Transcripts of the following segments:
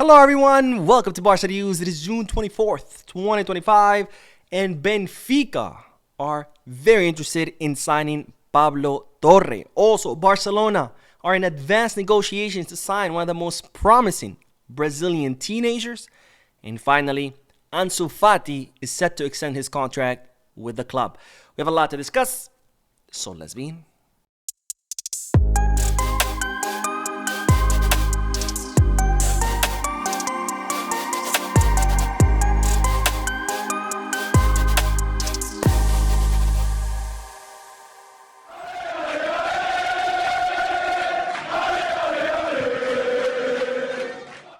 Hello everyone, welcome to Barca News. It is June 24th, 2025, and Benfica are very interested in signing Pablo Torre. Also, Barcelona are in advanced negotiations to sign one of the most promising Brazilian teenagers. And finally, Ansu Fati is set to extend his contract with the club. We have a lot to discuss, so let's begin.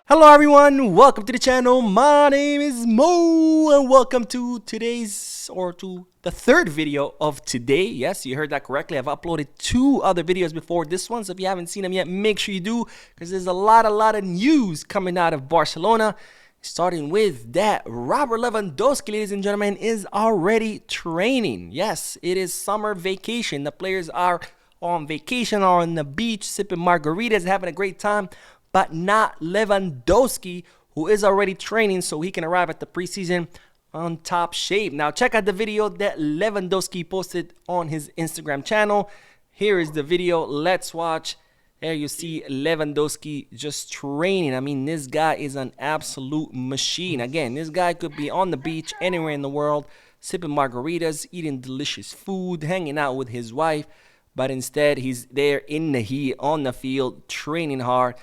Hello everyone, welcome to the channel. My name is Mo and welcome to the third video of today. Yes, you heard that correctly. I've uploaded two other videos before this one, so if you haven't seen them yet, make sure you do, because there's a lot of news coming out of Barcelona. Starting with that, Robert Lewandowski, ladies and gentlemen, is already training. Yes, it is summer vacation. The players are on vacation or on the beach sipping margaritas, having a great time. But not Lewandowski, who is already training so he can arrive at the preseason on top shape. Now, check out the video that Lewandowski posted on his Instagram channel. Here is the video. Let's watch. There you see Lewandowski just training. I mean, this guy is an absolute machine. Again, this guy could be on the beach anywhere in the world, sipping margaritas, eating delicious food, hanging out with his wife. But instead, he's there in the heat, on the field, training hard.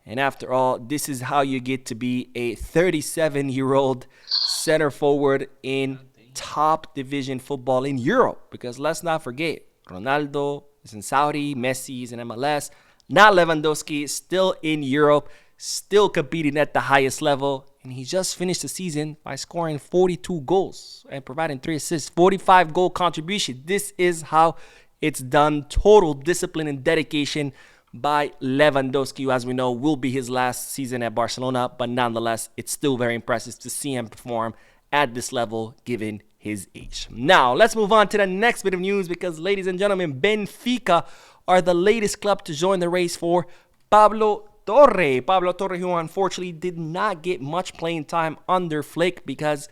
And after all, this is how you get to be a 37-year-old center forward in top division football in Europe. Because let's not forget, Ronaldo is in Saudi, Messi is in MLS. Not Lewandowski, still in Europe, still competing at the highest level. And he just finished the season by scoring 42 goals and providing 3 assists, 45 goal contribution. This is how it's done. Total discipline and dedication by Lewandowski, who, as we know, will be his last season at Barcelona, but nonetheless, it's still very impressive to see him perform at this level given his age. Now, let's move on to the next bit of news because, ladies and gentlemen, Benfica are the latest club to join the race for Pablo Torre. Pablo Torre, who unfortunately did not get much playing time under Flick because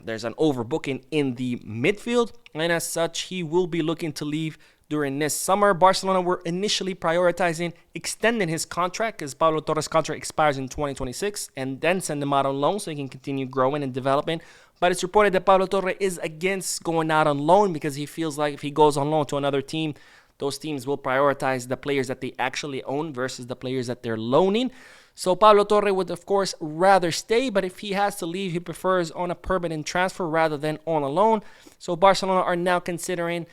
there's an overbooking in the midfield, and as such, he will be looking to leave during this summer. Barcelona were initially prioritizing extending his contract because Pablo Torre's contract expires in 2026 and then send him out on loan so he can continue growing and developing. But it's reported that Pablo Torre is against going out on loan because he feels like if he goes on loan to another team, those teams will prioritize the players that they actually own versus the players that they're loaning. So Pablo Torre would, of course, rather stay, but if he has to leave, he prefers on a permanent transfer rather than on a loan. So Barcelona are now considering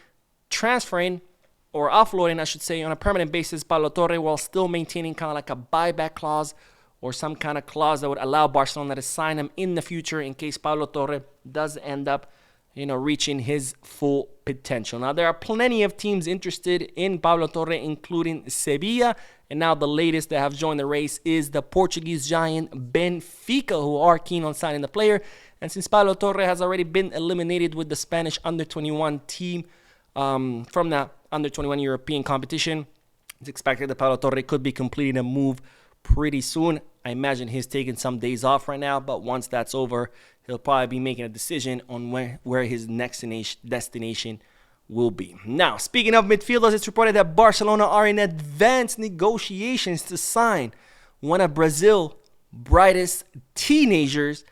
transferring or offloading, I should say, on a permanent basis Pablo Torre while still maintaining kind of like a buyback clause or some kind of clause that would allow Barcelona to sign him in the future in case Pablo Torre does end up, reaching his full potential. Now, there are plenty of teams interested in Pablo Torre, including Sevilla, and now the latest that have joined the race is the Portuguese giant Benfica, who are keen on signing the player. And since Pablo Torre has already been eliminated with the Spanish under-21 team from the under-21 European competition, it's expected that Pablo Torre could be completing a move pretty soon. I imagine he's taking some days off right now, but once that's over, he'll probably be making a decision on where his next destination will be. Now, speaking of midfielders, it's reported that Barcelona are in advanced negotiations to sign one of Brazil's brightest teenagers,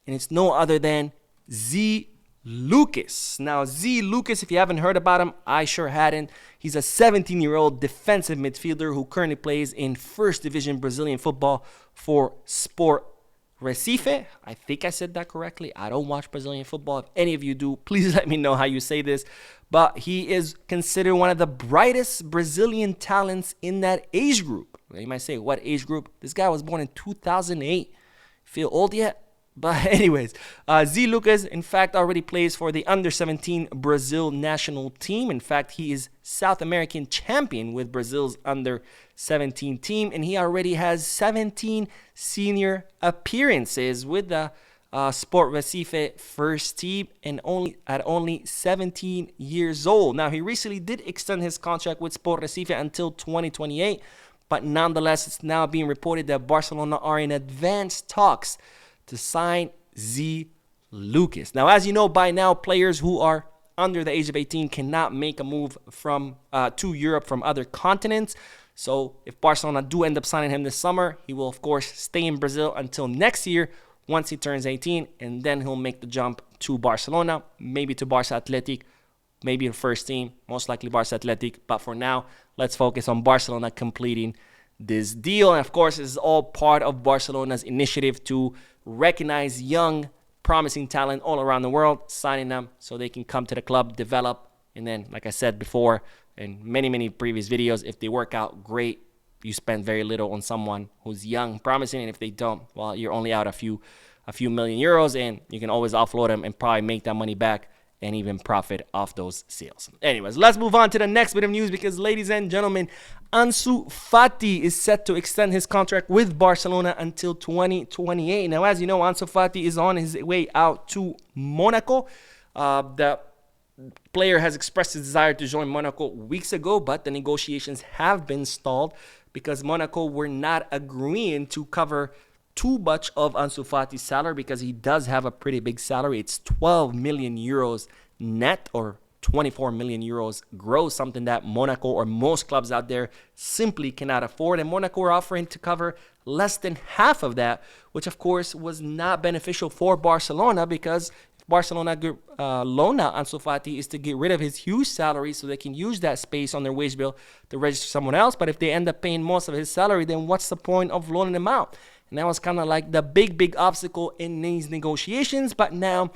and it's no other than Z Lucas. Now, Z Lucas, if you haven't heard about him, I sure hadn't. He's a 17-year-old defensive midfielder who currently plays in First Division Brazilian football for Sport Recife. I think I said that correctly. I don't watch Brazilian football. If any of you do, please let me know how you say this. But he is considered one of the brightest Brazilian talents in that age group. You might say, what age group? This guy was born in 2008. Feel old yet? But anyways, Z Lucas, in fact, already plays for the under-17 Brazil national team. In fact, he is South American champion with Brazil's under-17 team, and he already has 17 senior appearances with the Sport Recife first team, and only 17 years old. Now, he recently did extend his contract with Sport Recife until 2028, But nonetheless, it's now being reported that Barcelona are in advanced talks to sign Z Lucas. Now, as you know by now, players who are under the age of 18 cannot make a move from to Europe from other continents. So if Barcelona do end up signing him this summer, he will, of course, stay in Brazil until next year once he turns 18, and then he'll make the jump to Barcelona, maybe to Barca Athletic, maybe the first team, most likely Barca Athletic. But for now, let's focus on Barcelona completing this deal. And of course, this is all part of Barcelona's initiative to recognize young, promising talent all around the world, signing them so they can come to the club, develop, and then, like I said before in many previous videos, if they work out, great. You spend very little on someone who's young, promising, and if they don't, well, you're only out a few million euros, and you can always offload them and probably make that money back and even profit off those sales. Anyways, let's move on to the next bit of news because, ladies and gentlemen, Ansu Fati is set to extend his contract with Barcelona until 2028. Now, as you know, Ansu Fati is on his way out to Monaco. The player has expressed his desire to join Monaco weeks ago, but the negotiations have been stalled because Monaco were not agreeing to cover too much of Ansu Fati's salary, because he does have a pretty big salary. It's 12 million euros net, or 24 million euros gross, something that Monaco or most clubs out there simply cannot afford. And Monaco are offering to cover less than half of that, which of course was not beneficial for Barcelona, because if Barcelona loan out Ansu Fati is to get rid of his huge salary so they can use that space on their wage bill to register someone else. But if they end up paying most of his salary, then what's the point of loaning him out? And that was kind of like the big obstacle in these negotiations. But now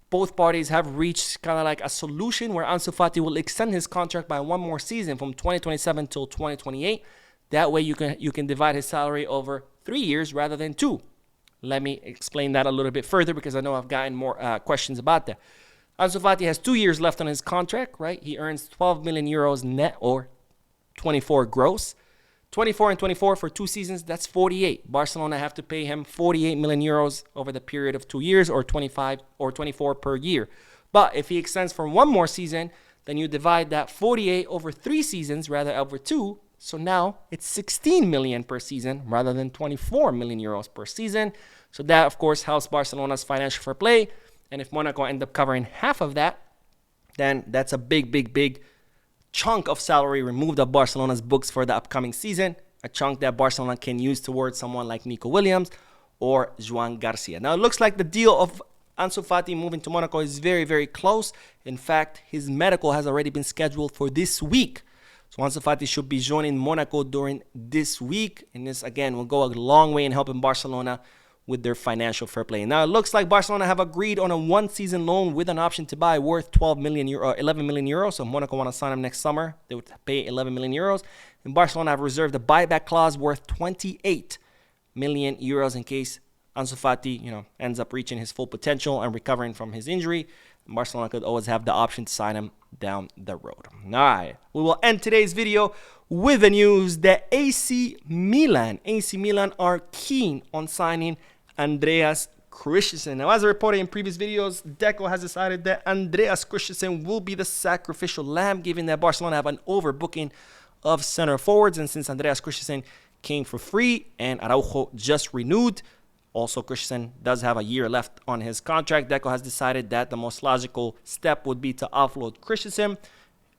both parties have reached kind of like a solution where Ansu Fati will extend his contract by one more season from 2027 till 2028. That way you can divide his salary over 3 years rather than 2. Let me explain that a little bit further, because I know I've gotten more questions about that. Ansu Fati has 2 years left on his contract, right? He earns 12 million euros net, or 24 gross. 24 and 24 for 2 seasons, that's 48. Barcelona have to pay him 48 million euros over the period of 2 years, or 25 or 24 per year. But if he extends for one more season, then you divide that 48 over 3 seasons rather over 2. So now it's 16 million per season rather than 24 million euros per season. So that, of course, helps Barcelona's financial fair play. And if Monaco end up covering half of that, then that's a big chunk of salary removed of Barcelona's books for the upcoming season, a chunk that Barcelona can use towards someone like Nico Williams or Joan Garcia. Now, it looks like the deal of Ansu Fati moving to Monaco is very close. In fact, his medical has already been scheduled for this week. So Ansu Fati should be joining Monaco during this week. And this, again, will go a long way in helping Barcelona with their financial fair play. Now, it looks like Barcelona have agreed on a one-season loan with an option to buy worth 11 million euros. So Monaco want to sign him next summer. They would pay 11 million euros. And Barcelona have reserved a buyback clause worth 28 million euros in case Ansu Fati, ends up reaching his full potential and recovering from his injury. And Barcelona could always have the option to sign him down the road. All right, we will end today's video with the news that AC Milan are keen on signing Andreas Christensen. Now, as I reported in previous videos, Deco has decided that Andreas Christensen will be the sacrificial lamb, given that Barcelona have an overbooking of center forwards. And since Andreas Christensen came for free and Araujo just renewed, also Christensen does have a year left on his contract, Deco has decided that the most logical step would be to offload Christensen.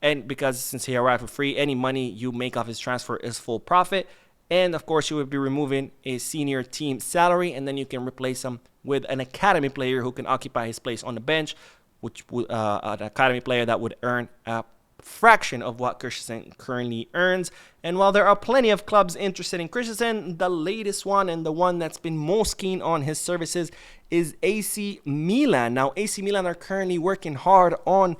And because since he arrived for free, any money you make off his transfer is full profit. And of course, you would be removing a senior team salary, and then you can replace him with an academy player who can occupy his place on the bench, which an academy player that would earn a fraction of what Christensen currently earns. And while there are plenty of clubs interested in Christensen, the latest one and the one that's been most keen on his services is AC Milan. Now, AC Milan are currently working hard on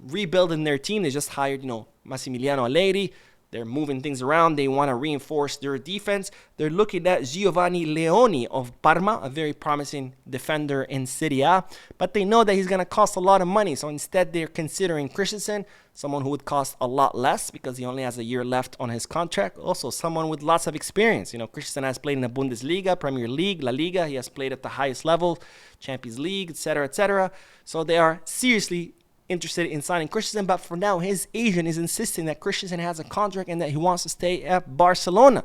rebuilding their team. They just hired, Massimiliano Allegri. They're moving things around. They want to reinforce their defense. They're looking at Giovanni Leoni of Parma, a very promising defender in Serie A. But they know that he's going to cost a lot of money. So instead, they're considering Christensen, someone who would cost a lot less because he only has a year left on his contract. Also, someone with lots of experience. Christensen has played in the Bundesliga, Premier League, La Liga. He has played at the highest level, Champions League, etc., etc. So they are seriously interested in signing Christensen, but for now, his agent is insisting that Christensen has a contract and that he wants to stay at Barcelona.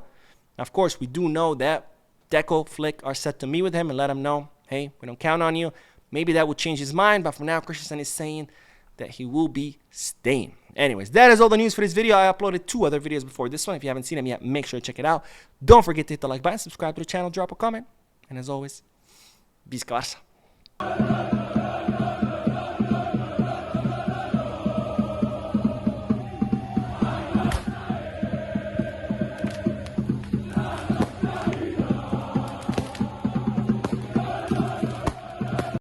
Now, of course, we do know that Deco, Flick are set to meet with him and let him know, hey, we don't count on you. Maybe that will change his mind, but for now, Christensen is saying that he will be staying. Anyways, that is all the news for this video. I uploaded 2 other videos before this one. If you haven't seen them yet, make sure to check it out. Don't forget to hit the like button, subscribe to the channel, drop a comment, and as always, Visca Barça.